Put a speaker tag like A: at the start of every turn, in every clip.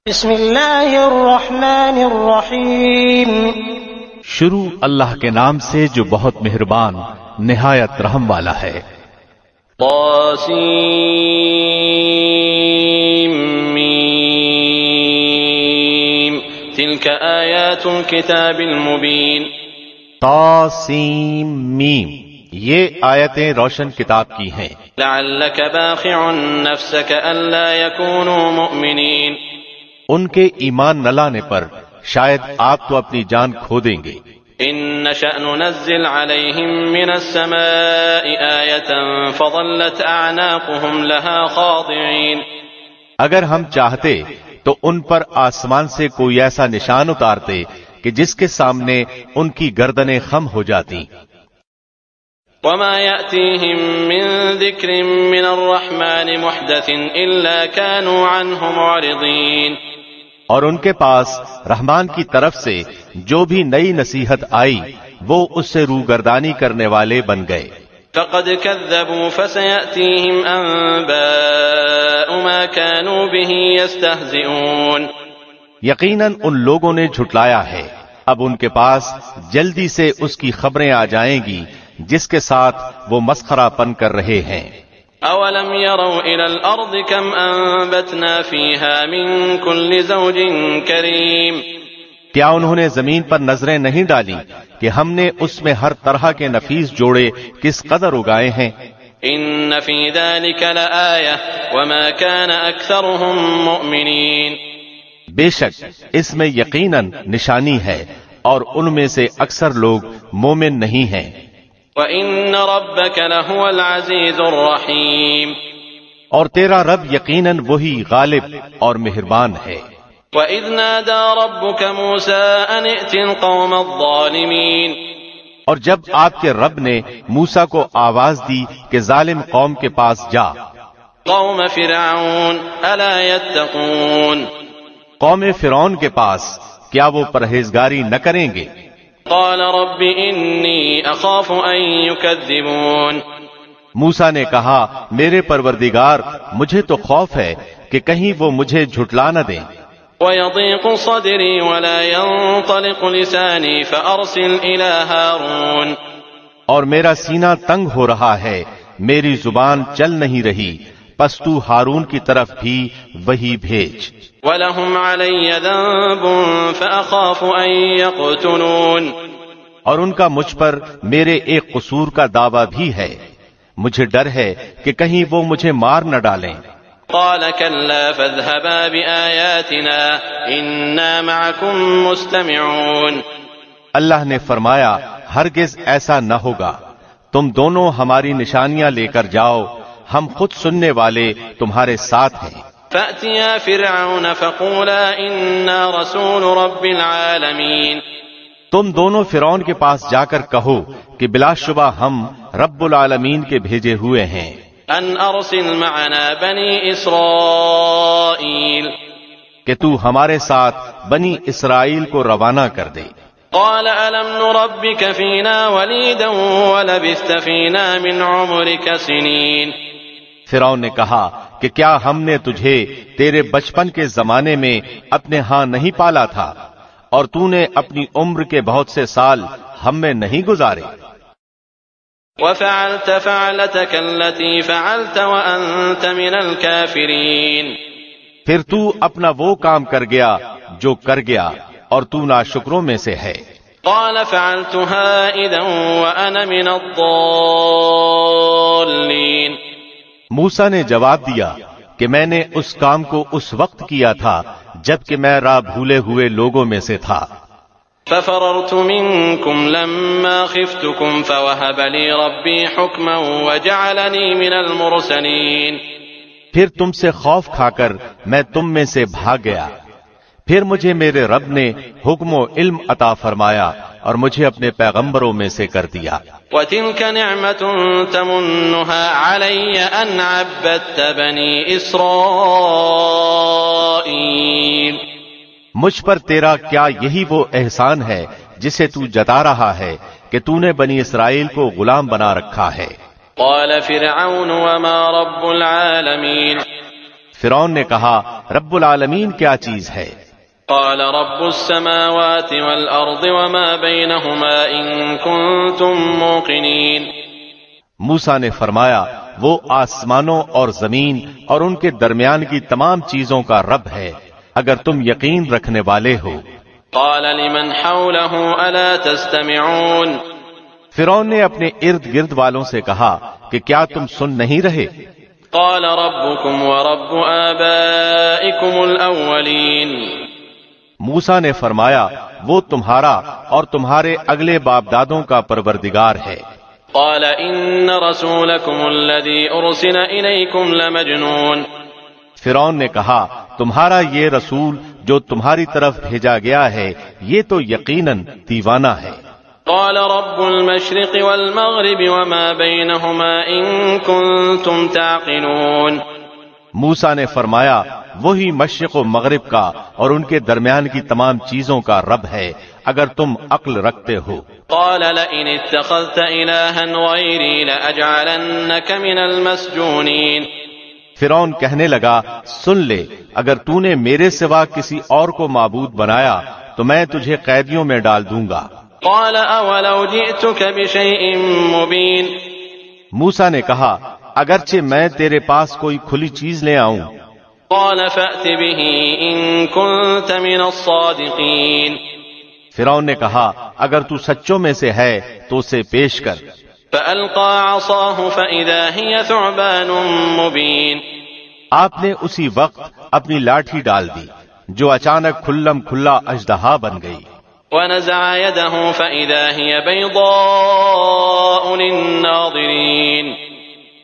A: بسم اللہ الرحمن الرحیم
B: شروع اللہ کے نام سے جو بہت مہربان نہایت رحم والا ہے۔
C: طاسیم تلک آیات الکتاب المبین۔
B: طاسیم میم، یہ آیتیں روشن کتاب کی ہیں۔
C: لعلک باخع نفسک الا یکونوا مؤمنین۔
B: ان کے ایمان نہ لانے پر شاید آپ تو اپنی جان کھو دیں گے۔
C: ان نشأ ننزل علیہم من السماء آیة فظلت اعناقهم لها خاضعین۔
B: اگر ہم چاہتے تو ان پر آسمان سے کوئی ایسا نشان اتارتے کہ جس کے سامنے ان کی گردنیں خم ہو جاتی۔
C: وما يأتيهم من ذکر من الرحمن محدث الا كانوا عنه معرضین۔
B: اور ان کے پاس رحمان کی طرف سے جو بھی نئی نصیحت آئی وہ اس سے روگردانی کرنے والے بن گئے۔
C: فقد كذبوا فسيأتيهم أنباء ما كانوا به يستهزئون۔
B: یقیناً ان لوگوں نے جھٹلایا ہے، اب ان کے پاس جلدی سے اس کی خبریں آ جائیں گی جس کے ساتھ وہ مسخرہ پن کر رہے ہیں۔
C: اولم يروا الى الارض كم انبتنا فيها من كل زوج كريم۔
B: کیا انہوں نے زمین پر نظریں نہیں ڈالی کہ ہم نے اس میں ہر طرح کے نفیس جوڑے کس قدر اگائے ہیں۔
C: ان في ذلك لآية وما كان اكثرهم مؤمنين۔
B: بے شک اس میں یقیناً نشانی ہے اور ان میں سے اکثر لوگ مومن نہیں ہیں۔
C: وَإِنَّ رَبَّكَ لَهُوَ الْعَزِيزُ الرَّحِيمُ۔
B: اور تیرا رب یقیناً وہی غالب اور مہربان ہے۔
C: وَإِذْ نَادَى رَبُّكَ مُوسَىٰ أَنِ ائْتِ الْقَوْمَ الظَّالِمِينَ۔
B: اور جب آپ کے رب نے موسیٰ کو آواز دی کہ ظالم قوم کے پاس جا۔
C: قوم فرعون أَلَا يَتَّقُونَ۔
B: قوم فرعون کے پاس، کیا وہ پرہیزگاری نہ کریں گے؟
C: قال رب انی اخاف ان یکذبون۔
B: موسیٰ نے کہا میرے پروردگار مجھے تو خوف ہے کہ کہیں وہ مجھے جھٹلا نہ دیں۔
C: ویضیق صدری ولا ينطلق لسانی فارسل الی ہارون۔
B: اور میرا سینہ تنگ ہو رہا ہے، میری زبان چل نہیں رہی، پس تو ہارون کی طرف بھی وہی بھیج۔
C: وَلَهُمْ عَلَيَّ ذَنبٌ فَأَخَافُ أَن يَقْتُلُونَ۔
B: اور ان کا مجھ پر میرے ایک قصور کا دعویٰ بھی ہے، مجھے ڈر ہے کہ کہیں وہ مجھے مار نہ ڈالیں۔
C: قَالَ كَلَّا فَاذْهَبَا بِآيَاتِنَا إِنَّا مَعَكُمْ مُسْتَمِعُونَ۔
B: اللہ نے فرمایا ہرگز ایسا نہ ہوگا، تم دونوں ہماری نشانیاں لے کر جاؤ، ہم خود سننے والے تمہارے ساتھ ہیں۔
C: فَأْتِيَا فِرْعَوْنَ فَقُولَا إِنَّا رَسُولُ رَبِّ الْعَالَمِينَ۔
B: تم دونوں فرعون کے پاس جا کر کہو کہ بلا شبہ ہم رب العالمین کے بھیجے ہوئے ہیں۔
C: ان ارسل معنا بنی اسرائیل۔
B: کہ تو ہمارے ساتھ بنی اسرائیل کو روانہ کر دے۔
C: قال الم نربك فينا وليدا ولبثت فينا من عمرك سنين۔
B: فرعون نے کہا کہ کیا ہم نے تجھے تیرے بچپن کے زمانے میں اپنے ہاں نہیں پالا تھا اور تو نے اپنی عمر کے بہت سے سال ہم میں نہیں گزارے۔
C: وفعلت فعلتك التي فعلت وانت من الكافرين۔
B: پھر تو اپنا وہ کام کر گیا جو کر گیا اور تو ناشکروں میں سے ہے۔
C: قال فعلتها اذا وانا من الضالين۔
B: موسیٰ نے جواب دیا کہ میں نے اس کام کو اس وقت کیا تھا جبکہ میں راہ بھولے ہوئے لوگوں میں سے تھا۔
C: ففررت منكم لما خفتكم فوهب لي ربي حكما وجعلني من المرسلين۔
B: پھر تم سے خوف کھا کر میں تم میں سے بھاگ گیا، پھر مجھے میرے رب نے حکم و علم عطا فرمایا اور مجھے اپنے پیغمبروں میں سے کر دیا۔
C: وَتِلْكَ نِعْمَةٌ تَمُنُّهَا عَلَيَّ أَنْ عَبَّدتَّ بَنِي إِسْرَائِيلَ۔
B: مجھ پر تیرا کیا یہی وہ احسان ہے جسے تو جتا رہا ہے کہ تو نے بنی اسرائیل کو غلام بنا رکھا ہے۔
C: قال فرعون وما رب العالمین۔
B: فرعون نے کہا رب العالمین کیا چیز ہے؟
C: قال رب السماوات والأرض وما بينهما إن كنتم موقنين.
B: موسیٰ نے فرمایا وہ آسمانوں اور زمین اور ان کے درمیان کی تمام چیزوں کا رب ہے اگر تم یقین رکھنے والے ہو.
C: قال لمن حوله ألا تستمعون.
B: فرعون نے اپنے ارد گرد والوں سے کہا کہ کیا تم سن نہیں رہے؟
C: قال ربكم ورب آبائكم الأولين.
B: موسیٰ نے فرمایا وہ تمہارا اور تمہارے اگلے باپ دادوں کا پروردگار ہے.
C: قال إن رسولكم الذي أرسل إليكم لمجنون.
B: فرعون نے کہا تمہارا یہ رسول جو تمہاری طرف بھیجا گیا ہے یہ تو یقیناً دیوانہ ہے.
C: قال رب المشرق والمغرب وما بينهما إن كنتم تعقلون.
B: موسیٰ نے فرمایا وہی مشرق و مغرب کا اور ان کے درمیان کی تمام چیزوں کا رب ہے اگر تم عقل رکھتے ہو.
C: قال لئن اتخذت إلها غيري لأجعلنك من المسجونين.
B: فرعون کہنے لگا سن لے اگر تو نے میرے سوا کسی اور کو معبود بنایا تو میں تجھے قیدیوں میں ڈال دوں گا.
C: قال اولو جئتك بشيء مبين.
B: موسیٰ نے کہا اگرچہ میں تیرے پاس کوئی کھلی چیز لے آؤں.
C: قال فأت به إن كنت من الصادقين.
B: فرعون نے کہا اگر تو سچوں میں سے ہے تو اسے پیش کر.
C: فألقى عصاه فإذا هي ثعبان مبين.
B: آپ نے اسی وقت اپنی لاٹھی ڈال دی جو اچانک کھلم کھلا اژدہا بن گئی.
C: ونزع يده فإذا هي بيضاء للناظرين.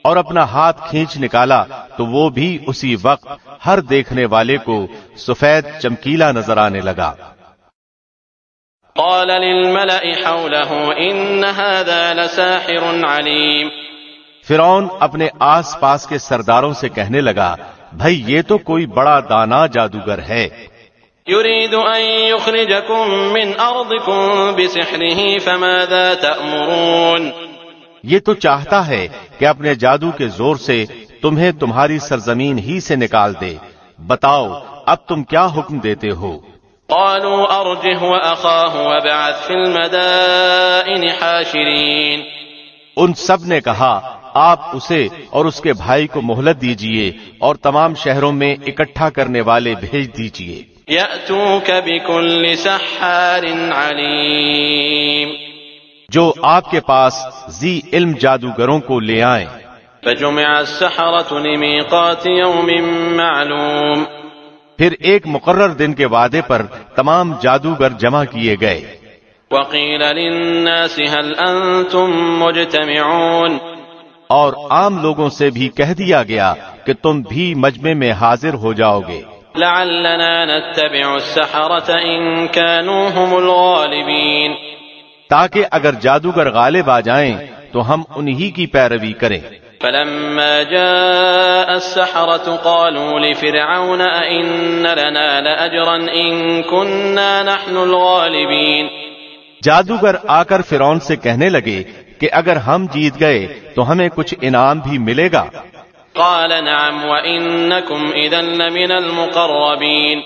B: اور اپنا ہاتھ کھینچ نکالا تو وہ بھی اسی وقت ہر دیکھنے والے کو سفید چمکیلا نظر آنے لگا.
C: قال للملأ حوله إن هذا لساحر عليم.
B: فرعون اپنے آس پاس کے سرداروں سے کہنے لگا بھائی یہ تو کوئی بڑا دانا جادوگر ہے.
C: يريد أن يخرجكم من أرضكم بسحره فماذا تأمرون.
B: یہ تو چاہتا ہے کہ اپنے جادو کے زور سے تمہیں تمہاری سرزمین ہی سے نکال دے. بتاؤ اب تم کیا حکم دیتے ہو؟
C: قالوا أرجه وأخاه وابعث في المدائن حاشرين.
B: ان سب نے کہا آپ اسے اور اس کے بھائی کو مہلت دیجئے اور تمام شہروں میں اکٹھا کرنے والے بھیج دیجئے.
C: يأتوك بكل سحار عليم.
B: جو آپ کے پاس ذی علم جادوگروں کو لے آئیں.
C: فجمع السحرة لميقات يوم معلوم.
B: پھر ایک مقرر دن کے وعدے پر تمام جادوگر جمع کیے گئے.
C: وقيل للناس هل أنتم مجتمعون.
B: اور عام لوگوں سے بھی کہہ دیا گیا کہ تم بھی مجمع میں حاضر ہو جاؤ گے.
C: لعلنا نتبع السحرة إن كانوا هم الغالبين.
B: تاکہ اگر جادوگر غالب آ جائیں تو ہم انہی کی پیروی کریں.
C: فلما جاء السحرة قالوا لفرعون أئن لنا لأجرا إن كنا نحن الغالبين.
B: جادوگر آ کر فرعون سے کہنے لگے کہ اگر ہم جیت گئے تو ہمیں کچھ انعام بھی ملے گا.
C: قال نعم وإنكم إذا لمن المقربين.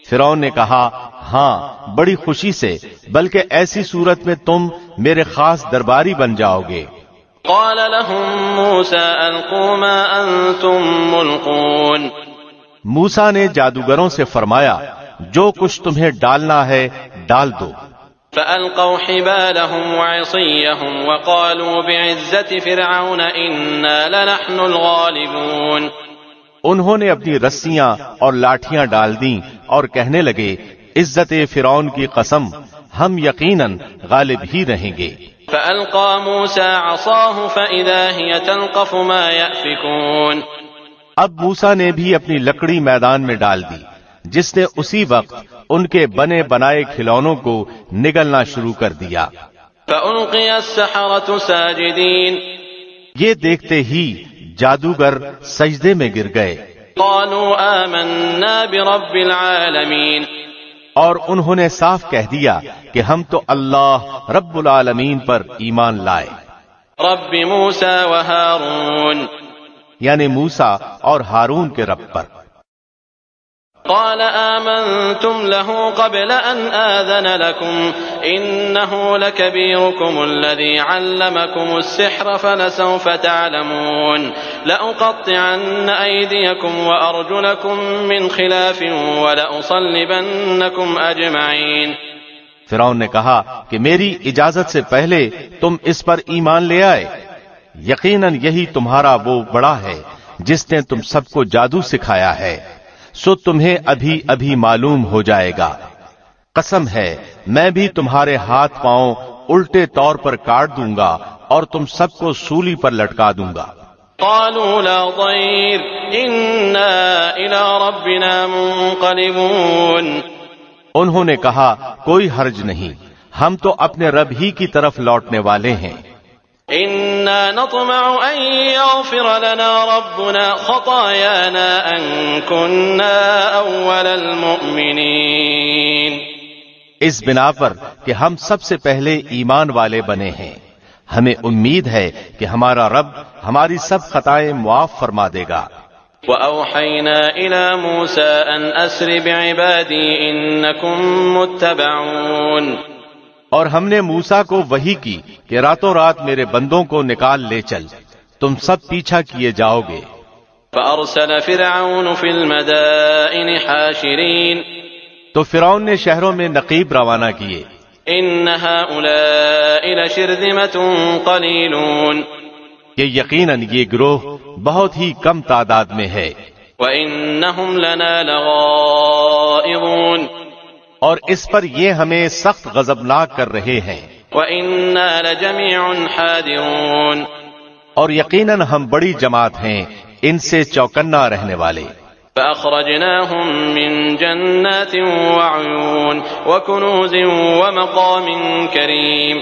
B: فرعون نے کہا ہاں بڑی خوشی سے بلکہ ایسی صورت میں تم میرے خاص درباری بن جاؤ گے.
C: قال لهم موسى ألقوا ما أنتم ملقون.
B: موسیٰ نے جادوگروں سے فرمایا جو کچھ تمہیں ڈالنا ہے ڈال دو.
C: فألقوا حبالهم وعصيهم وقالوا بعزة فرعون إنا لنحن الغالبون.
B: انہوں نے اپنی رسیاں اور لاٹھیاں ڈال دیں اور کہنے لگے عزت فرعون کی قسم ہم یقیناً غالب ہی رہیں گے.
C: فألقى موسى عصاه فإذا هي تلقف ما يأفكون.
B: اب موسیٰ نے بھی اپنی لکڑی میدان میں ڈال دی جس نے اسی وقت ان کے بنے بنائے کھلونوں کو نگلنا شروع کر دیا.
C: فألقي السحرة ساجدين.
B: یہ دیکھتے ہی جادوگر سجدے میں گر گئے.
C: قالوا آمنا برب العالمين.
B: اور انہوں نے صاف کہہ دیا کہ ہم تو اللہ رب العالمین پر ایمان لائے.
C: رب موسى وهارون.
B: یعنی موسیٰ اور ہارون کے رب پر.
C: قال آمنتم له قبل أن آذن لكم إنه لكبيركم الذي علمكم السحر فلسوف تعلمون لأقطعن أيديكم وأرجلكم من خلاف ولأصلبنكم أجمعين۔
B: فرعون نے کہا کہ میری اجازت سے پہلے تم اس پر ایمان لے آئے، یقیناً یہی تمہارا وہ بڑا ہے جس نے تم سب کو جادو سکھایا ہے، سو تمہیں ابھی ابھی معلوم ہو جائے گا۔ قسم ہے میں بھی تمہارے ہاتھ پاؤں الٹے طور پر کاٹ دوں گا اور تم سب کو سولی پر لٹکا دوں گا۔
C: قالوا لا ضير إنا إلى ربنا منقلبون۔
B: انہوں نے کہا کوئی حرج نہیں، ہم تو اپنے رب ہی کی طرف لوٹنے والے ہیں۔
C: إنا نطمع أن يغفر لنا ربنا خطايانا أن كنا أول المؤمنين۔
B: اس بنا پر کہ ہم سب سے پہلے ایمان والے بنے ہیں، ہمیں امید ہے کہ ہمارا رب ہماری سب خطائیں معاف فرما دے گا۔
C: وأوحينا إلى موسى أن أسر بعبادي إنكم متبعون۔
B: اور ہم نے موسیٰ کو وحی کی کہ راتوں رات میرے بندوں کو نکال لے چل، تم سب پیچھا کیے جاؤ گے۔
C: فأرسل فرعون في المدائن حاشرين۔
B: تو فرعون نے شہروں میں نقیب روانہ کیے۔
C: إن هؤلاء لشرذمة قليلون۔
B: کہ یقیناً یہ گروہ بہت ہی کم تعداد میں ہے۔
C: وَإِنَّهُمْ لَنَا لَغَائِظُونَ۔
B: اور اس پر یہ ہمیں سخت غضبناک کر رہے ہیں۔
C: وَإِنَّا لَجَمِيعٌ حَاذِرُونَ۔
B: اور یقیناً ہم بڑی جماعت ہیں ان سے چوکنا رہنے والے۔
C: فَأَخْرَجْنَاهُمْ مِنْ جَنَّاتٍ وَعُيُونٍ وَكُنُوزٍ وَمَقَامٍ كَرِيمٍ۔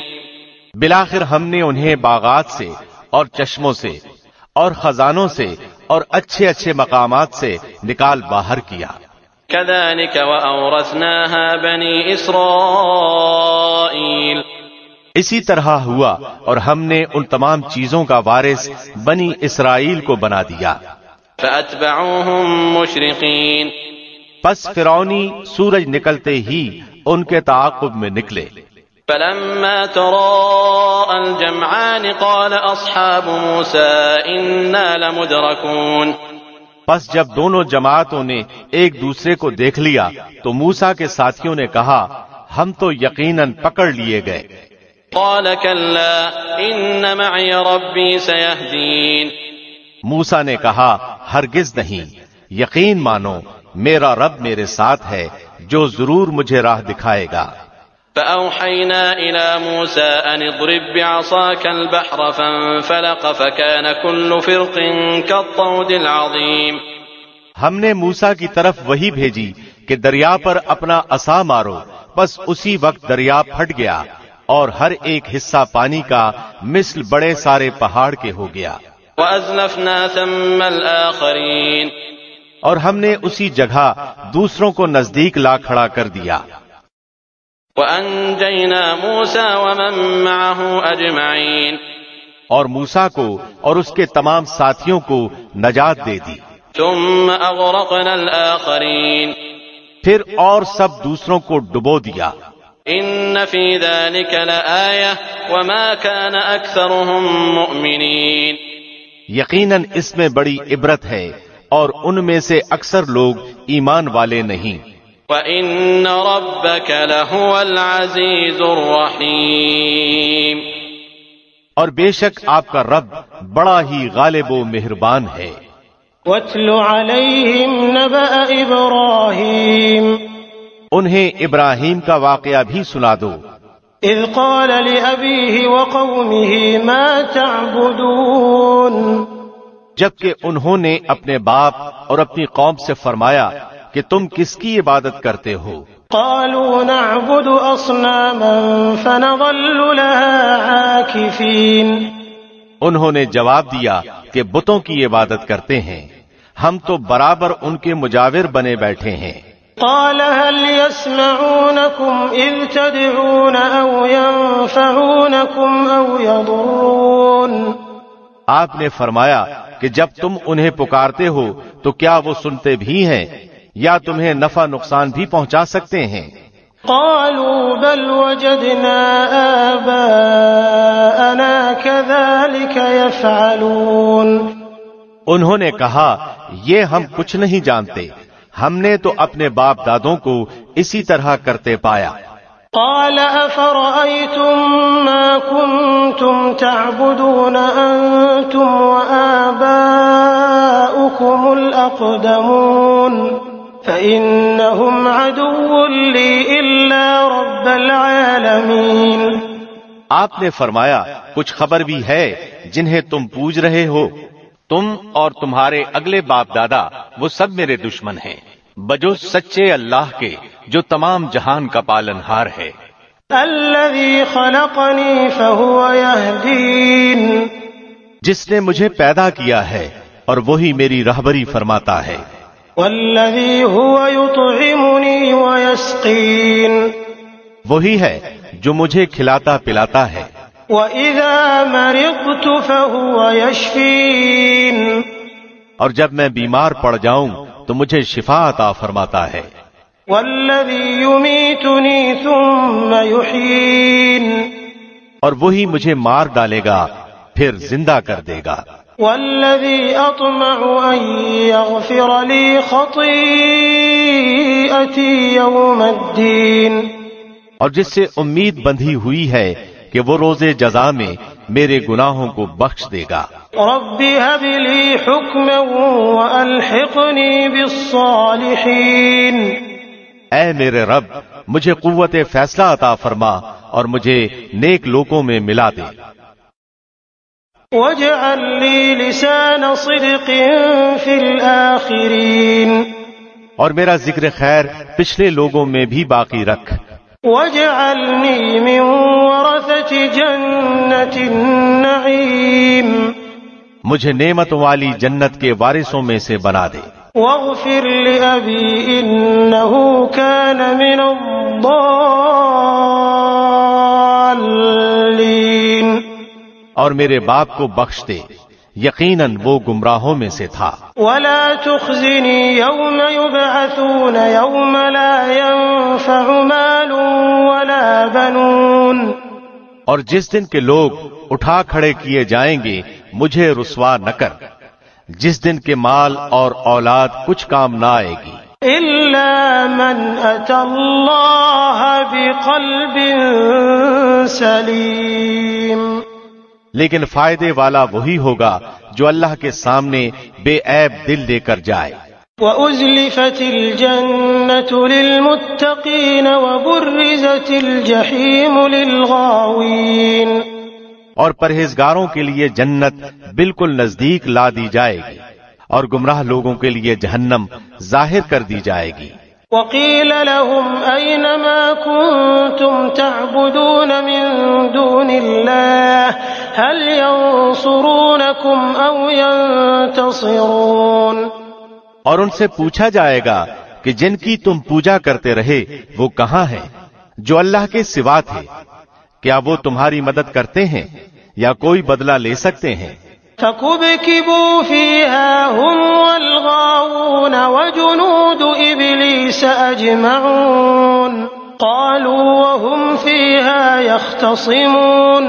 B: بالآخر ہم نے انہیں باغات سے اور چشموں سے اور خزانوں سے اور اچھے اچھے مقامات سے نکال باہر کیا۔
C: كَذَلِكَ وَأَوْرَثْنَاهَا بَنِي إِسْرَائِيلَ۔
B: اسی طرح ہوا اور ہم نے ان تمام چیزوں کا وارث بنی اسرائیل کو بنا دیا۔
C: فَأَتْبَعُوهُمْ مُشْرِقِينَ۔
B: پس فرعونی سورج نکلتے ہی ان کے تعاقب میں نکلے۔
C: فَلَمَّا تَرَاءَى الْجَمْعَانِ قَالَ أَصْحَابُ مُوسَىٰ إِنَّا لَمُدْرَكُونَ۔
B: پس جب دونوں جماعتوں نے ایک دوسرے کو دیکھ لیا تو موسیٰ کے ساتھیوں نے کہا ہم تو یقیناً پکڑ لیے گئے۔
C: قَالَ كَلَّا إِنَّ مَعِيَ رَبِّي سَيَهْدِينِ۔
B: موسیٰ نے کہا ہرگز نہیں، یقین مانو میرا رب میرے ساتھ ہے جو ضرور مجھے راہ دکھائے گا۔
C: فأوحينا إلى موسى أن اضرب بعصاك البحر فانفلق فكان كل فرق كالطود العظيم۔
B: ہم نے موسیٰ کی طرف وہی بھیجی کہ دریا پر اپنا عصا مارو، بس اسی وقت دریا پھٹ گیا اور ہر ایک حصہ پانی کا مثل بڑے سارے پہاڑ کے ہو گیا۔
C: وأزلفنا ثم الآخرين۔
B: اور ہم نے اسی جگہ دوسروں کو نزدیک لا کھڑا کر دیا۔
C: وَأَنجَيْنَا مُوسَى وَمَن مَّعَهُ أَجْمَعِينَ۔
B: اور موسیٰ کو اور اس کے تمام ساتھیوں کو نجات دے دی۔
C: ثُمَّ أَغْرَقْنَا الْآخَرِينَ۔
B: پھر اور سب دوسروں کو ڈبو دیا۔
C: إِنَّ فِي ذَلِكَ لَآيَةً وَمَا كَانَ أَكْثَرُهُم مُّؤْمِنِينَ۔
B: یقیناً اس میں بڑی عبرت ہے اور ان میں سے اکثر لوگ ایمان والے نہیں۔
C: وَإِنَّ رَبَّكَ لَهُوَ الْعَزِيزُ الرَّحِيمُ۔
B: اور بے شک آپ کا رب بڑا ہی غالب و مہربان ہے۔
A: وَاتْلُ عَلَيْهِمْ نَبَأَ إِبْرَاهِيمَ۔
B: انہیں ابراہیم کا واقعہ بھی سنا دو۔
A: إِذْ قَالَ لِأَبِيهِ وَقَوْمِهِ مَا تَعْبُدُونَ۔
B: جبکہ انہوں نے اپنے باپ اور اپنی قوم سے فرمایا کہ تم کس کی عبادت کرتے ہو؟
A: قالوا نعبد أصناما فنظل لها عاكفين۔
B: انہوں نے جواب دیا کہ بتوں کی عبادت کرتے ہیں، ہم تو برابر ان کے مجاور بنے بیٹھے ہیں۔
A: قال هل يسمعونكم إذ تدعون أو ينفعونكم أو يضرون۔
B: آپ نے فرمایا کہ جب تم انہیں پکارتے ہو تو کیا وہ سنتے بھی ہیں یا تمہیں نفع نقصان بھی پہنچا سکتے ہیں؟
A: قالوا بل وجدنا آباءنا كذلك يفعلون،
B: انہوں نے کہا یہ ہم کچھ نہیں جانتے، ہم نے تو اپنے باپ دادوں کو اسی طرح کرتے پایا۔
A: قال أفرأيتم ما كنتم تعبدون أنتم وآباؤكم الأقدمون فإنهم عدو لي إلا رب العالمين۔
B: آپ نے فرمایا کچھ خبر بھی ہے جنہیں تم پوج رہے ہو؟ تم اور تمہارے اگلے باپ دادا وہ سب میرے دشمن ہیں بجز سچے اللہ کے جو تمام جہان کا پالنہار ہے۔
A: الذي خلقني فهو يهدين،
B: جس نے مجھے پیدا کیا ہے اور وہی میری رہبری فرماتا ہے۔
A: والذي هو يطعمني ويسقين،
B: وہی ہے جو مجھے کھلاتا پلاتا ہے۔
A: وإذا مرضت فهو يشفين،
B: اور جب میں بیمار پڑ جاؤں تو مجھے شفا عطا فرماتا ہے۔
A: والذي يميتني ثم يحيين،
B: اور وہی مجھے مار ڈالے گا پھر زندہ کر دے گا۔
A: والذي أطمع أن يغفر لي خطيئتي يوم الدين،
B: اور جس سے امید بندھی ہوئی ہے کہ وہ روز جزا میں میرے گناہوں کو بخش دے گا۔
A: رب هب لي حكما وألحقني بالصالحين،
B: اے میرے رب مجھے قوت فیصلہ عطا فرما اور مجھے نیک لوگوں میں ملا دے۔
A: واجعل لي لسان صدق في الآخرين،
B: اور میرا ذکر خیر پچھلے لوگوں میں بھی باقی رکھ۔
A: واجعلني من ورثة جنة النعيم،
B: مجھے نعمتوں والی جنت کے وارثوں میں سے بنا دے۔
A: واغفر لأبي إنه كان من الضالين،
B: اور میرے باپ کو بخش دے، یقیناً وہ گمراہوں میں سے تھا۔
A: ولا تخزني يوم يبعثون يوم لا ينفع مال ولا بنون،
B: اور جس دن کے لوگ اٹھا کھڑے کیے جائیں گے مجھے رسوا نہ کر، جس دن کے مال اور اولاد کچھ کام نہ آئے گی۔
A: إلا من أتى الله بقلب سليم،
B: لیکن فائدے والا وہی ہوگا جو اللہ کے سامنے بے عیب دل لے کر جائے۔
A: وأزلفت الجنة للمتقين وبرزت الجحيم للغاوين،
B: اور پرہیزگاروں کے لیے جنت بالکل نزدیک لا دی جائے گی اور گمراہ لوگوں کے لیے جہنم ظاہر کر دی جائے گی۔
A: وقيل لهم أين ما كنتم تعبدون من دون الله هل ينصرونكم أو ينتصرون،
B: اور ان سے پوچھا جائے گا کہ جن کی تم پوجا کرتے رہے وہ کہاں ہیں جو اللہ کے سوا تھے، کیا وہ تمہاری مدد کرتے ہیں یا کوئی بدلہ لے سکتے ہیں؟
A: فكبكبوا فيها هم والغاوون وجنود إبليس أجمعون قالوا وهم فيها يختصمون،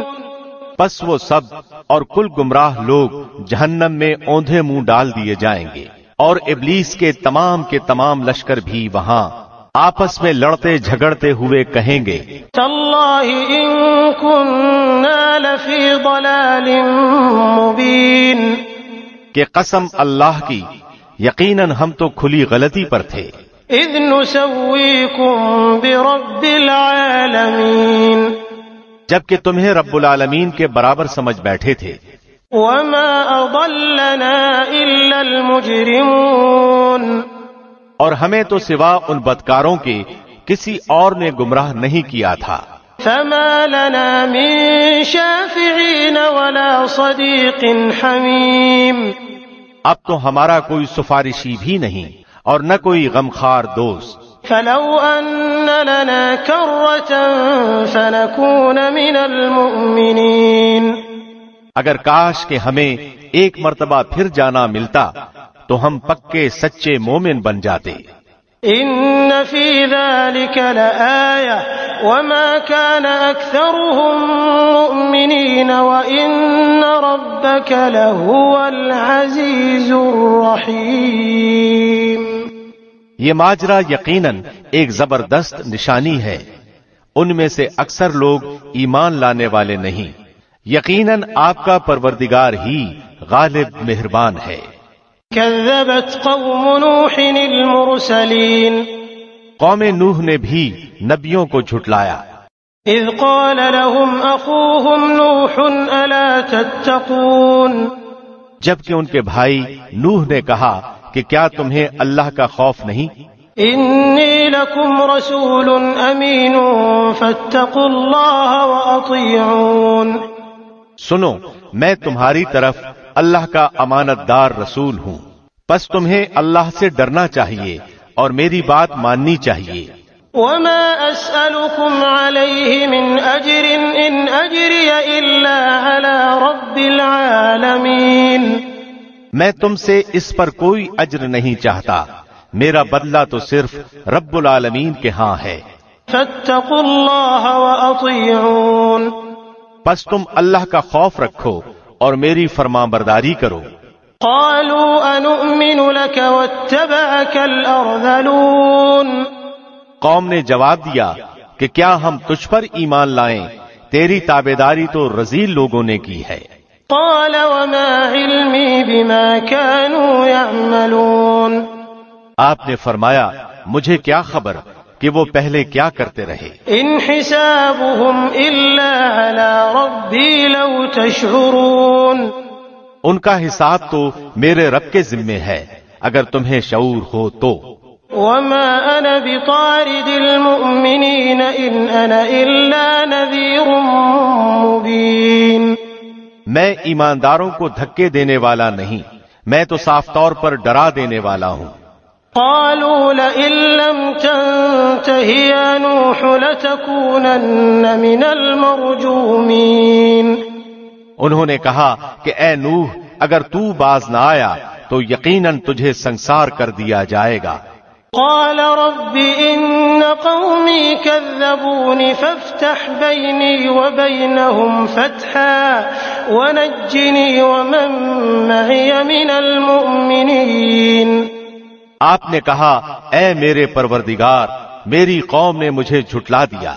B: پس وہ سب اور کل گمراہ لوگ جہنم میں اوندھے منہ ڈال دیے جائیں گے، اور ابلیس کے تمام لشکر بھی وہاں آپس میں لڑتے جھگڑتے ہوئے کہیں گے
A: تاللہ ان کننا لفی ضلال مبین،
B: کہ قسم اللہ کی یقیناً ہم تو کھلی غلطی پر تھے۔
A: اذ نسویکم برب العالمین،
B: جبکہ تمہیں رب العالمین کے برابر سمجھ بیٹھے تھے۔
A: وما اضلنا الا المجرمون،
B: اور ہمیں تو سوا ان بدکاروں کے کسی اور نے گمراہ نہیں کیا تھا۔
A: فما لنا من شافعین ولا صدیق حمیم،
B: اب تو ہمارا کوئی سفارشی بھی نہیں اور نہ کوئی غمخوار دوست۔
A: فلو ان لنا کرة فنكون من المؤمنین،
B: اگر کاش کہ ہمیں ایک مرتبہ پھر جانا ملتا تو ہم پکے سچے مومن بن جاتے۔
A: إن في ذلك لآية وما كان أكثرهم مؤمنين وإن ربك لهو العزيز الرحيم.
B: یہ ماجرا یقیناً ایک زبردست نشانی ہے. ان میں سے اکثر لوگ ایمان لانے والے نہیں. یقیناً آپ کا پروردگار ہی غالب مہربان ہے.
A: كذبت قوم نوح المرسلين.
B: قوم نوح نے بھی نبیوں کو جھٹلایا.
A: إذ قال لهم أخوهم نوح ألا تتقون.
B: جبکہ ان کے بھائی نوح نے کہا کہ کیا تمہیں اللہ کا خوف نہیں؟
A: إني لكم رسول أمين فاتقوا الله وأطيعون.
B: سنو، میں تمہاری طرف اللہ کا امانت دار رسول ہوں، پس تمہیں اللہ سے ڈرنا چاہیے اور میری بات ماننی چاہیے.
A: وما أسألكم عليه من أجر إن أجري إلا على رب العالمين.
B: میں تم سے اس پر کوئی اجر نہیں چاہتا، میرا بدلہ تو صرف رب العالمین کے ہاں ہے.
A: فاتقوا الله وأطيعون.
B: پس تم اللہ کا خوف رکھو اور میری فرمان برداری کرو.
A: قالوا أنؤمن لك واتبعك الأرذلون.
B: قوم نے جواب دیا کہ کیا ہم تجھ پر ایمان لائیں، تیری تابعداری تو رذیل لوگوں نے کی ہے.
A: قال وما علمي بما كانوا يعملون.
B: آپ نے فرمایا مجھے کیا خبر کہ وہ پہلے کیا کرتے رہے.
A: ان حسابهم الا على ربي لو تشعرون.
B: ان کا حساب تو میرے رب کے ذمے ہے اگر تمہیں شعور ہو تو.
A: وما انا بطارد المؤمنين ان انا الا نذير مبين.
B: میں ایمانداروں کو دھکے دینے والا نہیں، میں تو صاف طور پر ڈرا دینے والا ہوں.
A: قالوا لئن لم تنته يا نوح لتكونن من المرجومين.
B: انہوں نے کہا کہ اے نوح، اگر تو باز نہ آیا تو یقیناً تجھے سنسار کر دیا جائے گا.
A: قال رب إن قومي كذبون فافتح بيني وبينهم فتحا ونجني ومن معي من المؤمنين.
B: آپ نے کہا اے میرے پروردگار، میری قوم نے مجھے جھٹلا دیا،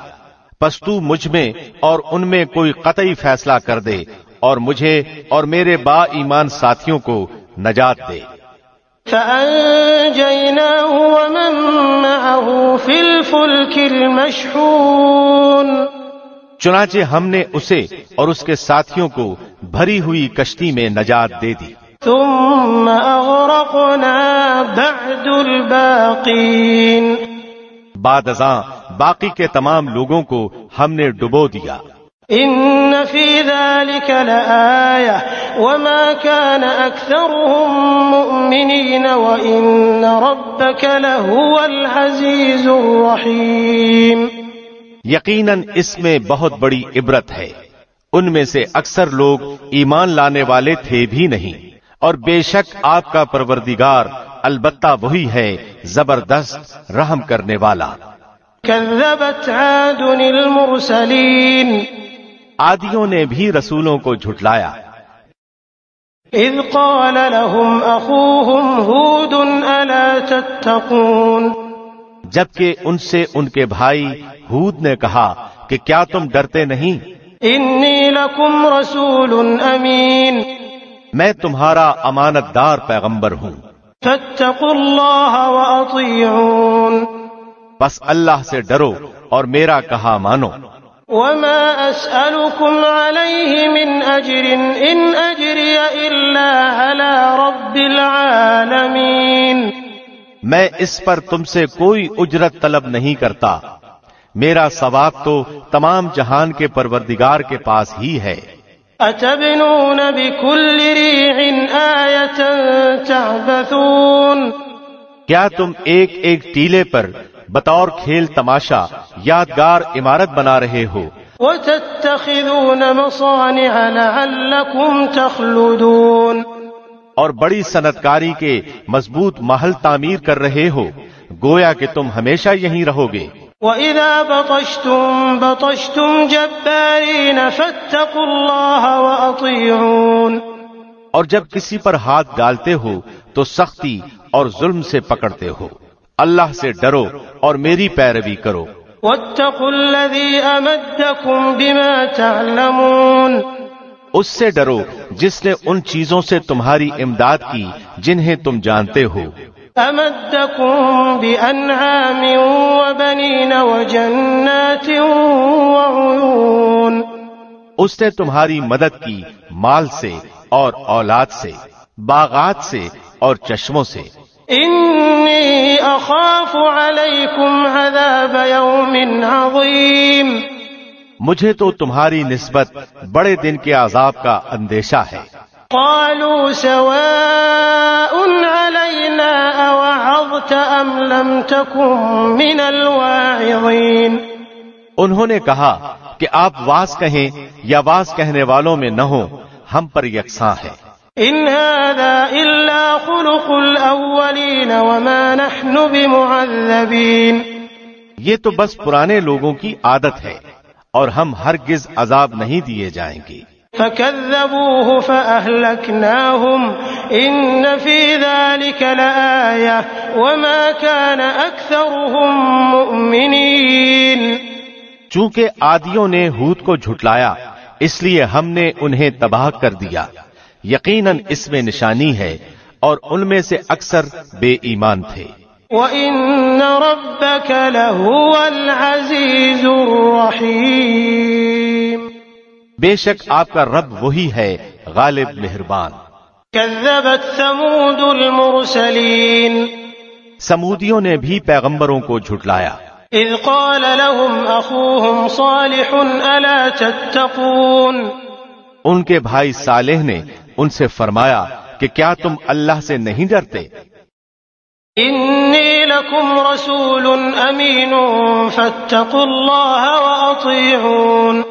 B: پس تو مجھ میں اور ان میں کوئی قطعی فیصلہ کر دے اور مجھے اور میرے با ایمان ساتھیوں کو نجات دے.
A: فأنجيناه ومن معه في الفلك المشحون.
B: چنانچہ ہم نے اسے اور اس کے ساتھیوں کو بھری ہوئی کشتی میں نجات دے دی.
A: ثم أغرقنا بعد الباقين.
B: بعد ازاں باقی کے تمام لوگوں کو ہم نے ڈبو دیا.
A: إن في ذلك لآية وما كان أكثرهم مؤمنين وإن ربك لهو العزيز الرحيم.
B: یقیناً اس میں بہت بڑی عبرت ہے، ان میں سے اکثر لوگ ایمان لانے والے تھے بھی نہیں، اور بے شک آپ کا پروردگار البتہ وہی ہے زبردست رحم کرنے والا.
A: كذبت عاد المرسلين.
B: عادیوں نے بھی رسولوں کو جھٹلایا.
A: إذ قال لهم أخوهم هود ألا تتقون.
B: جبکہ ان سے ان کے بھائی ہود نے کہا کہ کیا تم ڈرتے نہیں؟
A: إني لكم رسول أمين.
B: میں تمہارا امانت دار پیغمبر ہوں،
A: فاتقوا الله وأطيعون.
B: بس اللہ سے ڈرو اور میرا کہا مانو.
A: وما أسألكم عليه من أجر إن أجري إلا على رب العالمين.
B: میں اس پر تم سے کوئی اجرت طلب نہیں کرتا، میرا ثواب تو تمام جہان کے پروردگار کے پاس ہی ہے.
A: أتبنون بكل ريع آية تعبثون.
B: کیا تم ایک ایک ٹیلے پر بطور کھیل تماشا یادگار عمارت بنا رہے ہو؟
A: وتتخذون مصانع لعلكم تخلدون.
B: اور بڑی صنعت کاری کے مضبوط محل تعمیر کر رہے ہو گویا کہ تم ہمیشہ یہیں رہو گے۔
A: وَإِذَا بَطَشْتُمْ بَطَشْتُمْ جَبَّارِينَ فَاتَّقُوا اللَّهَ وَأَطِيعُونِ۔
B: اور جب کسی پر ہاتھ ڈالتے ہو تو سختی اور ظلم سے پکڑتے ہو، اللہ سے ڈرو اور میری پیروی کرو۔
A: وَاتَّقُوا الَّذِي أَمَدَّكُمْ بِمَا تَعْلَمُونَ۔
B: اس سے ڈرو جس نے ان چیزوں سے تمہاری امداد کی جنہیں تم جانتے ہو۔
A: أَمَدَّكُمْ بِأَنْعَامٍ وَبَنِينَ وَجَنَّاتٍ وَعُيُونٍ۔
B: اس نے تمہاری مدد کی مال سے اور اولاد سے، باغات سے اور چشموں سے۔
A: إِنِّي أَخَافُ عَلَيْكُمْ عَذَابَ يَوْمٍ عَظِيمٍ۔
B: مجھے تو تمہاری نسبت بڑے دن کے عذاب کا اندیشہ ہے۔
A: قالوا سواء علينا أوعظت أم لم تكن من الواعظين۔
B: انہوں نے کہا کہ آپ واعظ کہیں یا واعظ کہنے والوں میں نہ ہوں، ہم پر یکساں ہے۔
A: إن هذا إلا خلق الأولين وما نحن بمعذبين۔
B: یہ تو بس پرانے لوگوں کی عادت ہے اور ہم ہرگز عذاب نہیں دیے جائیں گے۔
A: فكذبوه فأهلكناهم إن في ذلك لآية وما كان أكثرهم مؤمنين۔
B: چونکہ عادیوں نے ہود کو جھٹلایا اس لیے ہم نے انہیں تباہ کر دیا، یقیناً اس میں نشانی ہے اور ان میں سے اکثر بے ایمان تھے۔
A: وَإِنَّ رَبَّكَ لَهُوَ الْعَزِيزُ الرَّحِيمُ۔
B: بے شک آپ کا رب وہی ہے غالب مہربان۔
A: كذبت ثمود المرسلين۔
B: سمودیوں نے بھی پیغمبروں کو جھٹلایا۔
A: إذ قال لهم أخوهم صالح ألا تتقون۔
B: ان کے بھائی صالح نے ان سے فرمایا کہ کیا تم اللہ سے نہیں ڈرتے؟
A: إني لكم رسول أمين فاتقوا الله وأطيعون۔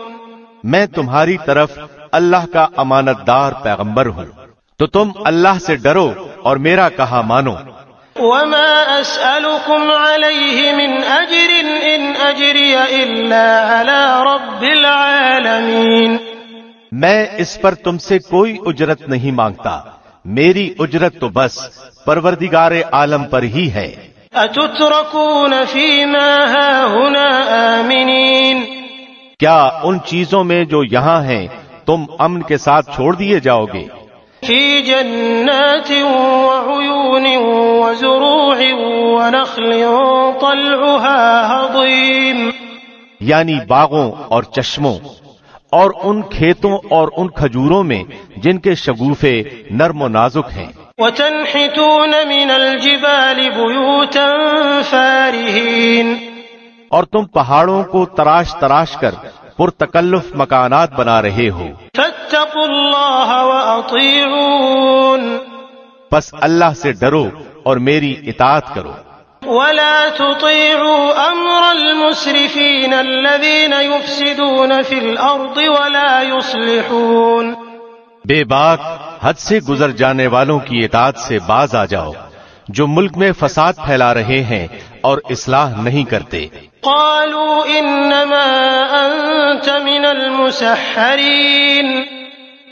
B: میں تمہاری طرف اللہ کا امانت دار پیغمبر ہوں، تو تم اللہ سے ڈرو اور میرا کہا مانو۔
A: وما أسألكم عليه من أجر إن أجري إلا على رب العالمين۔
B: میں اس پر تم سے کوئی اجرت نہیں مانگتا، میری اجرت تو بس پروردگار عالم پر ہی ہے۔
A: أتتركون فيما هاهنا آمنين۔
B: کیا ان چیزوں میں جو یہاں ہیں تم امن کے ساتھ چھوڑ دیے جاؤ گے؟
A: في جنات وعيون وزروع ونخل طلعها هضيم۔
B: یعنی باغوں اور چشموں اور ان کھیتوں اور ان کھجوروں میں جن کے شگوفے نرم و نازک ہیں۔
A: وتنحتون من الجبال بيوتا فارهين۔
B: اور تم پہاڑوں کو تراش تراش کر پرتکلف مکانات بنا رہے ہو۔
A: فاتقوا الله وأطيعون۔
B: پس اللہ سے ڈرو اور میری اطاعت کرو۔
A: ولا تطيعوا أمر المسرفين الذين يفسدون في الأرض ولا يصلحون۔
B: بے باک حد سے گزر جانے والوں کی اطاعت سے باز آ جاؤ، جو ملک میں فساد پھیلا رہے ہیں اور اصلاح نہیں کرتے۔
A: قالوا إنما أنت من المسحرين۔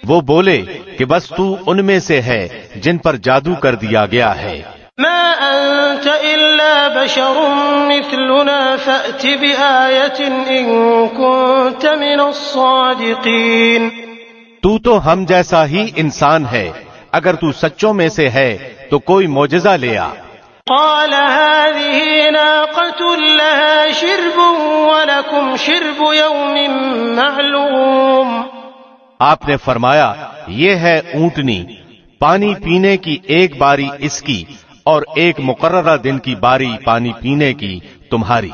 B: وہ بولے کہ بس تو ان میں سے ہے جن پر جادو کر دیا گیا ہے۔
A: ما أنت إلا بشر مثلنا فأت بآية إن كنت من الصادقين۔
B: تو ہم جیسا ہی انسان ہے، اگر تو سچوں میں سے ہے تو کوئی معجزہ لے آ۔
A: قال هذه ناقة لها شرب ولكم شرب يوم معلوم۔
B: آپ نے فرمایا یہ ہے اونٹنی، پانی پینے کی ایک باری اس کی اور ایک مقررہ دن کی باری پانی پینے کی تمہاری۔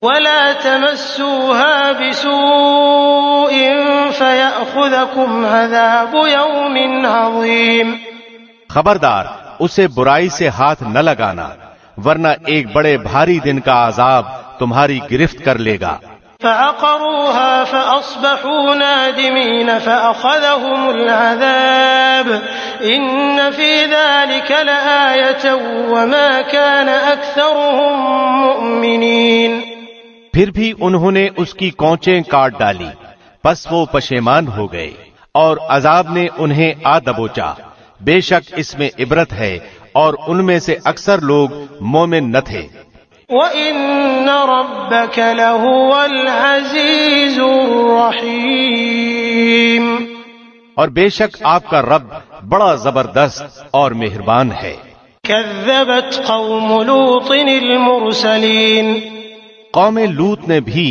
A: ولا تمسوها بسوء فيأخذكم عذاب يوم عظيم۔
B: خبردار اسے برائی سے ہاتھ نہ لگانا، ورنہ ایک بڑے بھاری دن کا عذاب تمہاری گرفت کر لے گا۔
A: فعقروها فأصبحوا نادمين فأخذهم العذاب إن في ذلك لآية وما كان أكثرهم مؤمنين۔
B: پھر بھی انہوں نے اس کی کونچیں کاٹ ڈالی، پس وہ پشیمان ہو گئے اور عذاب نے انہیں آ دبوچا۔ بے شک اس میں عبرت ہے اور ان میں سے اکثر لوگ مومن نہ تھے۔
A: وَإِنَّ رَبَّكَ لَهُوَ الْعَزِيزُ الرَّحِيمُ،
B: اور بے شک آپ کا رب بڑا زبردست اور مہربان ہے۔
A: كَذَّبَتْ قَوْمُ لُوطٍ الْمُرْسَلِينَ،
B: قوم لوط نے بھی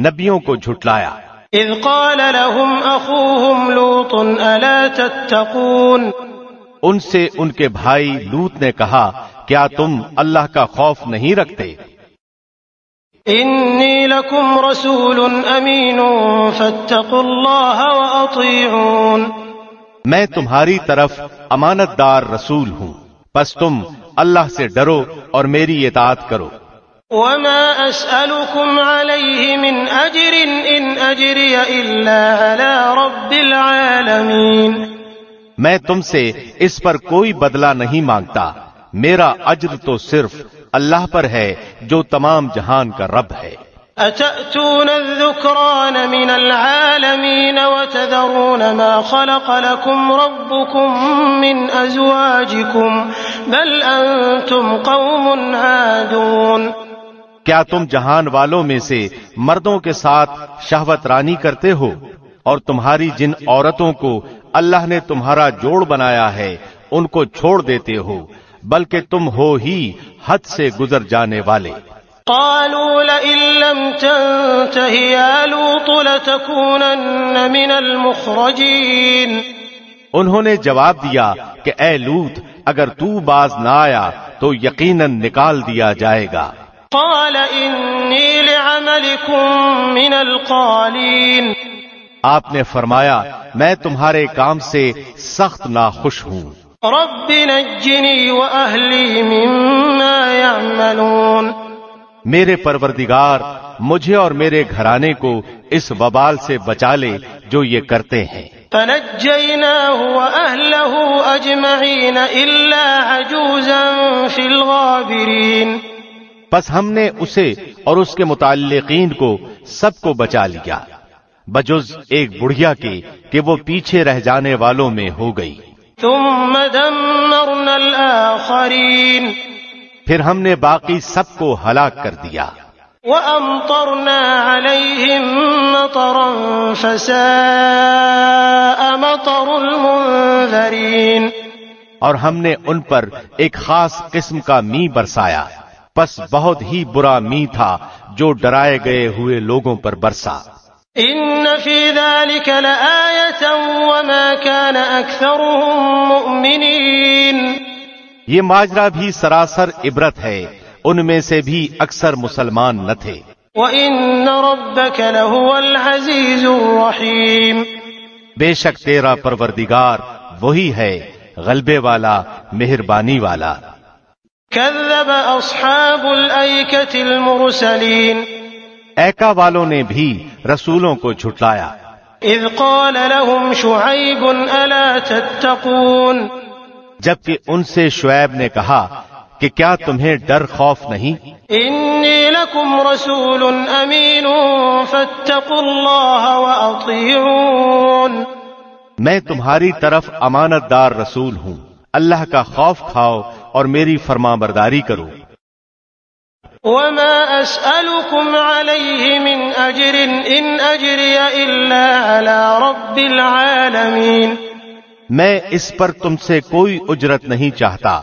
B: نبیوں کو جھٹلایا۔
A: اذ قال لهم اخوهم لوط الا تتقون،
B: ان سے ان کے بھائی لوط نے کہا کیا تم اللہ کا خوف نہیں رکھتے؟
A: انی لکم رسول امین فاتقوا اللہ واطیعون،
B: میں تمہاری طرف امانت دار رسول ہوں، پس تم اللہ سے ڈرو اور میری اطاعت کرو۔
A: وما اسألكم عليه من اجر ان اجری الا على رب العالمین،
B: میں تم سے اس پر کوئی بدلہ نہیں مانگتا، میرا اجر تو صرف اللہ پر ہے جو تمام جہان کا رب ہے۔
A: اتأتون الذکران من العالمین وتذرون ما خلق لكم ربكم من ازواجكم بل انتم قوم عادون،
B: کیا تم جہان والوں میں سے مردوں کے ساتھ شہوت رانی کرتے ہو اور تمہاری جن عورتوں کو اللہ نے تمہارا جوڑ بنایا ہے ان کو چھوڑ دیتے ہو، بلکہ تم ہو ہی حد سے گزر جانے والے۔
A: قالوا لئن لم تنته يا لوط لتكونن من المخرجين،
B: انہوں نے جواب دیا کہ اے لوط اگر تو باز نہ آیا تو یقیناً نکال دیا جائے گا۔
A: قال انی لعملكم من القالین،
B: آپ نے فرمایا میں تمہارے کام سے سخت ناخوش ہوں۔
A: رب نجنی واہلی مما یعملون،
B: میرے پروردگار مجھے اور میرے گھرانے کو اس وبال سے بچا لے جو یہ کرتے ہیں۔
A: فنجیناہ واہلہ اجمعین الا عجوزا فی الغابرین،
B: پس ہم نے اسے اور اس کے متعلقین کو سب کو بچا لیا بجز ایک بڑھیا کے کہ وہ پیچھے رہ جانے والوں میں ہو گئی۔
A: ثم دمرنا الآخرین،
B: پھر ہم نے باقی سب کو ہلاک کر دیا۔
A: وَأَمْطَرْنَا عَلَيْهِمْ مَطَرًا فَسَاءَ مَطَرُ الْمُنذَرِينَ،
B: اور ہم نے ان پر ایک خاص قسم کا می برسایا، پس بہت ہی برا می تھا جو ڈرائے گئے ہوئے لوگوں پر برسا۔
A: ان فی ذلک لآیۃ وما کان اکثرهم مؤمنین،
B: یہ ماجرا بھی سراسر عبرت ہے، ان میں سے بھی اکثر مسلمان نہ تھے۔
A: وَإِنَّ رَبَّكَ لَهُوَ الْعَزِيزُ الرَّحِيمُ،
B: بے شک تیرا پروردگار وہی ہے غلبے والا مہربانی والا۔
A: كذب اصحاب الایکۃ المرسلین،
B: ایکا والوں نے بھی رسولوں کو جھٹلایا۔
A: اذ قال لهم شعیب الا تتقون،
B: جبکہ ان سے شعیب نے کہا کہ کیا تمہیں ڈر خوف نہیں؟
A: انی لکم رسول امین فاتقوا اللہ واطیعون،
B: میں تمہاری طرف امانت دار رسول ہوں، اللہ کا خوف کھاؤ اور میری فرما برداری کرو۔
A: وما اسألكم علیہ من اجر ان اجری الا علی رب العالمین،
B: میں اس پر تم سے کوئی اجرت نہیں چاہتا،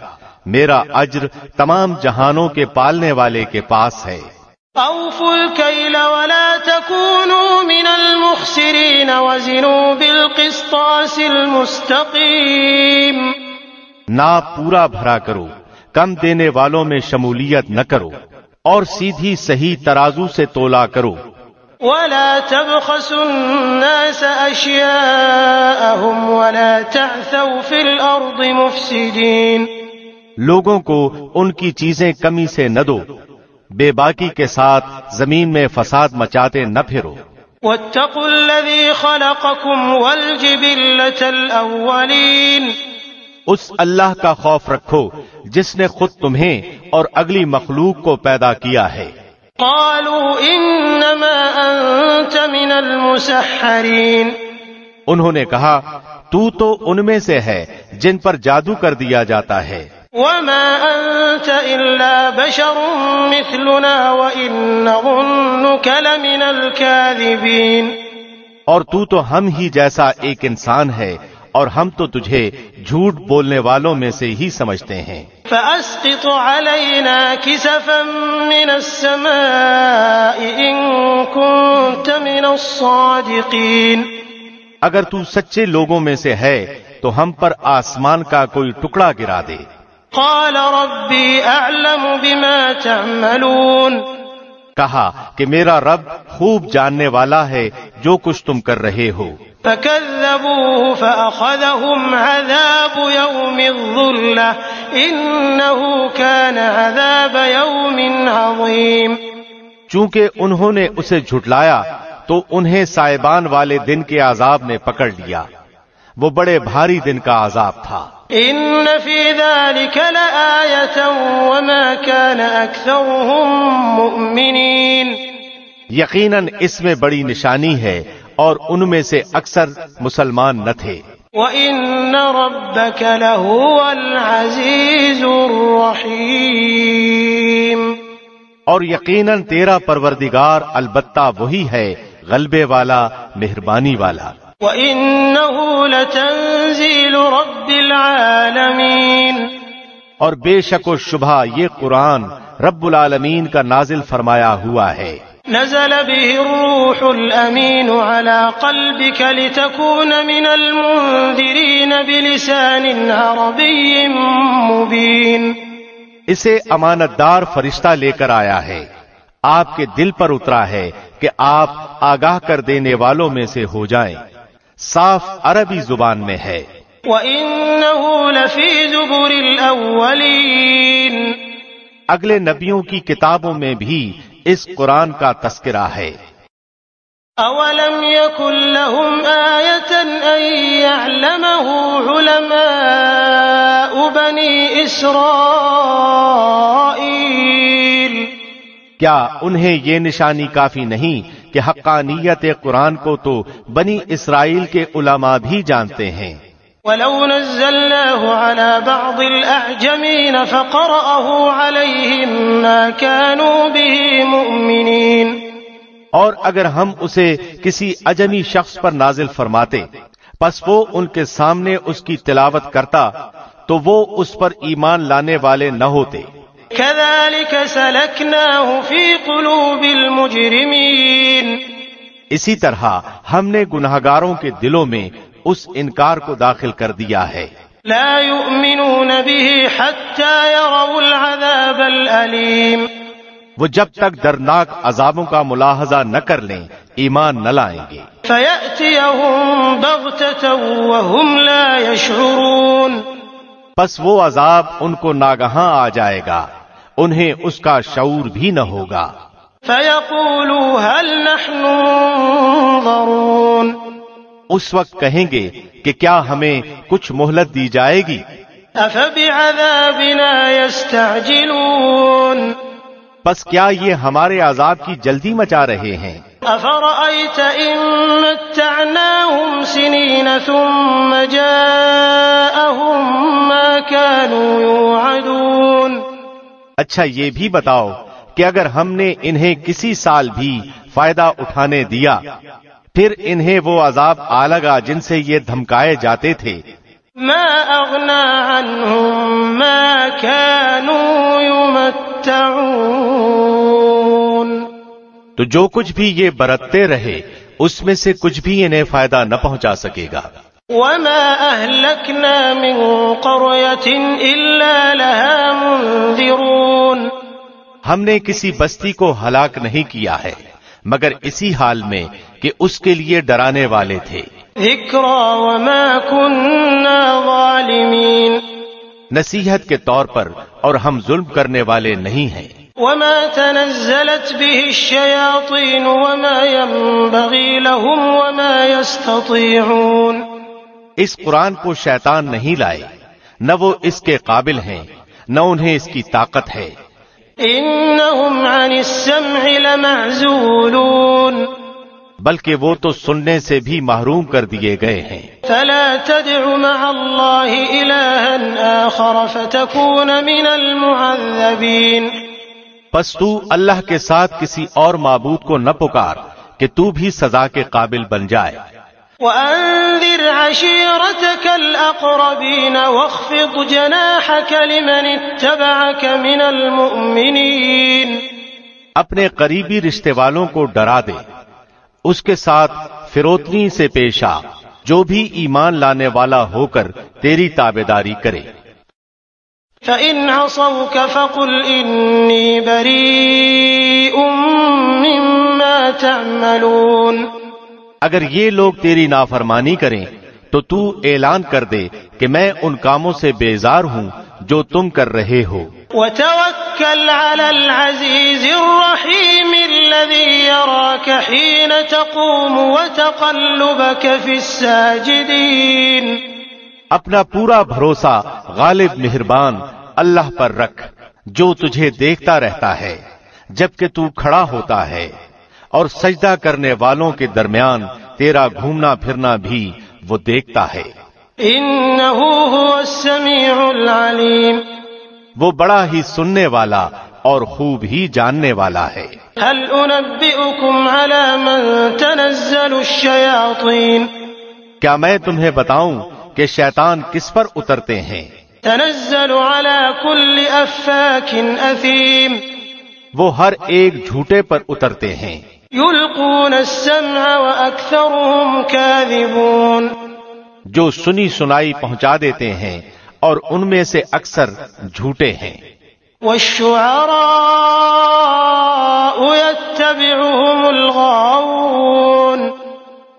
B: میرا اجر تمام جہانوں کے پالنے والے کے پاس ہے۔
A: اوفوا الکیل ولا تکونوا من المخسرین وزنوا بالقسطاس المستقیم،
B: ناپ پورا بھرا کرو، کم دینے والوں میں شمولیت نہ کرو، اور سیدھی صحیح ترازو سے تولا کرو۔
A: ولا تبخسوا الناس اشیاءهم ولا تعثوا في الارض مفسدین،
B: لوگوں کو ان کی چیزیں کمی سے نہ دو بے باکی کے ساتھ زمین میں فساد مچاتے نہ پھرو۔
A: واتقوا الذي خلقكم والجبلة الأولين،
B: اس اللہ کا خوف رکھو جس نے خود تمہیں اور اگلی مخلوق کو پیدا کیا ہے۔
A: قالوا انما انت من المسحرین،
B: انہوں نے کہا تو ان میں سے ہے جن پر جادو کر دیا جاتا ہے۔
A: وما انت الا بشر مثلنا وان نظنك لمن الكاذبین،
B: اور تو ہم ہی جیسا ایک انسان ہے اور ہم تو تجھے جھوٹ بولنے والوں میں سے ہی سمجھتے ہیں۔
A: فأسقط علينا كسفا من السماء إن كنت من الصادقين،
B: اگر تو سچے لوگوں میں سے ہے تو ہم پر آسمان کا کوئی ٹکڑا گرا دے۔
A: قال ربي أعلم بما تعملون،
B: کہا کہ میرا رب خوب جاننے والا ہے جو کچھ تم کر رہے ہو۔
A: فكذبوه فأخذهم عذاب يوم الظلة إنه كان عذاب يوم عظيم،
B: چونکہ انہوں نے اسے جھٹلایا تو انہیں سائبان والے دن کے عذاب نے پکڑ لیا، وہ بڑے بھاری دن کا عذاب تھا۔
A: إن في ذلك لآية وما كان أكثرهم مؤمنين،
B: یقیناً اس میں بڑی نشانی ہے اور ان میں سے اکثر مسلمان نہ تھے۔
A: وَإِنَّ رَبَّكَ لَهُوَ الْعَزِيزُ الرَّحِيمُ،
B: اور یقیناً تیرا پروردگار البتہ وہی ہے غلبے والا مہربانی والا۔
A: وَإِنَّهُ لَتَنزِيلُ رَبِّ الْعَالَمِينَ،
B: اور بے شک و شبہ یہ قرآن رب العالمین کا نازل فرمایا ہوا ہے۔
A: نزل به الروح الأمين على قلبك لتكون من المنذرين بلسان عربي مبين،
B: اسے امانت دار فرشتہ لے کر آیا ہے، آپ کے دل پر اترا ہے کہ آپ آگاہ کر دینے والوں میں سے ہو جائیں، صاف عربی زبان میں ہے۔
A: وَإِنَّهُ لَفِي زُبُرِ الْأَوَّلِينَ،
B: اگلے نبیوں کی کتابوں میں بھی اس قرآن کا تذکرہ ہے۔
A: أَوَلَمْ يَكُنْ لَهُمْ آيَةً أَن يَعْلَمَهُ عُلَمَاءُ بَنِي إِسْرَائِيلَ،
B: کیا انہیں یہ نشانی کافی نہیں کہ حقانیت قرآن کو تو بنی اسرائیل کے علماء بھی جانتے ہیں۔
A: وَلَوْ نَزَّلْنَاهُ عَلَى بَعْضِ الْأَعْجَمِينَ فَقَرَأَهُ عَلَيْهِمْ مَا كَانُوا بِهِ مُؤْمِنِينَ،
B: اور اگر ہم اسے کسی اجمی شخص پر نازل فرماتے پس وہ ان کے سامنے اس کی تلاوت کرتا تو وہ اس پر ایمان لانے والے نہ ہوتے۔
A: كَذَلِكَ سَلَكْنَاهُ فِي قُلُوبِ الْمُجْرِمِينَ،
B: اسی طرح ہم نے گنہگاروں کے دلوں میں اس انکار کو داخل کر دیا ہے۔
A: لا يؤمنون به حتى يروا العذاب الأليم،
B: وہ جب تک دردناک عذابوں کا ملاحظہ نہ کر لیں ایمان نہ لائیں گے۔
A: فيأتيهم بغتة وهم لا يشعرون،
B: پس وہ عذاب ان کو ناگہاں آ جائے گا، انہیں اس کا شعور بھی نہ ہوگا۔
A: فيقولوا هل نحن منظرون،
B: اس وقت کہیں گے کہ کیا ہمیں کچھ مہلت دی جائے گی؟
A: أفبعذابنا يستعجلون،
B: پس کیا یہ ہمارے عذاب کی جلدی مچا رہے ہیں؟
A: أفرأيت إن متعناهم سنين ثم جاءهم ما كانوا يوعدون،
B: اچھا یہ بھی بتاؤ کہ اگر ہم نے انہیں کسی سال بھی فائدہ اٹھانے دیا پھر انہیں وہ عذاب آ لگا جن سے یہ دھمکائے جاتے تھے۔
A: ما أغنى عنهم ما كانوا يمتعون،
B: تو جو کچھ بھی یہ برتتے رہے اس میں سے کچھ بھی انہیں فائدہ نہ پہنچا سکے گا۔
A: وما أهلكنا من قرية إلا لها منذرون،
B: ہم نے کسی بستی کو ہلاک نہیں کیا ہے مگر اسی حال میں کہ اس کے لیے ڈرانے والے تھے۔
A: ذکرى وما كنا ظالمین،
B: نصیحت کے طور پر، اور ہم ظلم کرنے والے نہیں ہیں۔
A: وما تنزلت به الشياطين وما ينبغي لهم وما يستطيعون.
B: اس قرآن کو شیطان نہیں لائے، نہ وہ اس کے قابل ہیں، نہ انہیں اس کی طاقت ہے.
A: انہم عن السمع لمعزولون.
B: بلکہ وہ تو سننے سے بھی محروم کر دیے گئے ہیں.
A: فلا تدع مع الله إلها آخر فتكون من المعذبين.
B: پس تو اللہ کے ساتھ کسی اور معبود کو نہ پکار کہ تو بھی سزا کے قابل بن جائے.
A: وأنذر عشيرتك الأقربين واخفض جناحك لمن اتبعك من المؤمنين.
B: اپنے قریبی رشتے والوں کو ڈرا دے، اس کے ساتھ فروتنی سے پیش آ جو بھی ایمان لانے والا ہو کر تیری تابعداری کرے.
A: فَإِنْ عَصَوْكَ فَقُلْ إِنِّي بَرِيءٌ مِّمَّا تَعْمَلُونَ.
B: اگر یہ لوگ تیری نافرمانی کریں تو تو اعلان کر دے کہ میں ان کاموں سے بیزار ہوں جو تم کر رہے ہو.
A: وَتَوَكَّلْ عَلَى الْعَزِيزِ الرَّحِيمِ الَّذِي يَرَاكَ حِينَ تَقُومُ وَتَقَلُّبَكَ فِي السَّاجِدِينَ.
B: اپنا پورا بھروسہ غالب مہربان اللہ پر رکھ جو تجھے دیکھتا رہتا ہے جبکہ تو کھڑا ہوتا ہے، اور سجدہ کرنے والوں کے درمیان تیرا گھومنا پھرنا بھی وہ دیکھتا ہے.
A: انه هو السميع العليم.
B: وہ بڑا ہی سننے والا اور خوب ہی جاننے والا ہے.
A: هل انبئكم على من تنزل الشياطين.
B: کیا میں تمہیں بتاؤں کہ شیطان کس پر اترتے ہیں؟
A: تنزل على كل افاك اثيم.
B: وہ ہر ایک جھوٹے پر اترتے ہیں.
A: يلقون السمع واكثرهم كاذبون.
B: جو سنی سنائی پہنچا دیتے ہیں اور ان میں سے اکثر جھوٹے ہیں.
A: والشعراء يتبعهم الغاوون.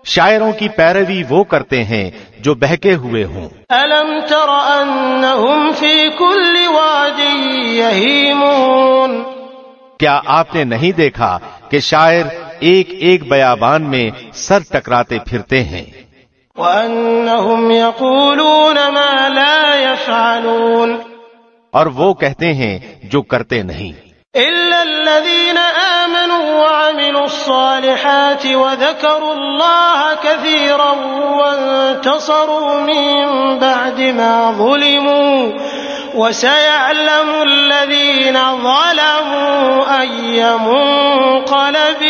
B: شاعروں کی پیروی وہ کرتے ہیں جو بہکے ہوئے ہوں.
A: ألم تر أنهم في كل واد يهيمون.
B: کیا آپ نے نہیں دیکھا کہ شاعر ایک ایک بیابان میں سر ٹکراتے پھرتے ہیں.
A: وأنهم يقولون ما لا يفعلون.
B: اور وہ کہتے ہیں جو کرتے نہیں.
A: إلا الذين آمنوا وعملوا الصالحات وذكروا الله كثيرا وانتصروا من بعد ما ظلموا وسيعلم الذين ظلموا أي منقلب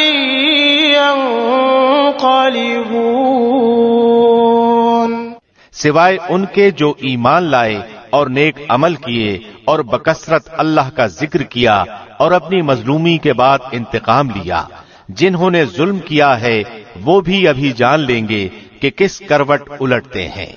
A: ينقلبون.
B: سوائے ان کے جو ایمان لائے اور نیک عمل کیے اور بکثرت اللہ کا ذکر کیا اور اپنی مظلومی کے بعد انتقام لیا، جنہوں نے ظلم کیا ہے وہ بھی ابھی جان لیں گے کہ کس کروٹ الٹتے ہیں.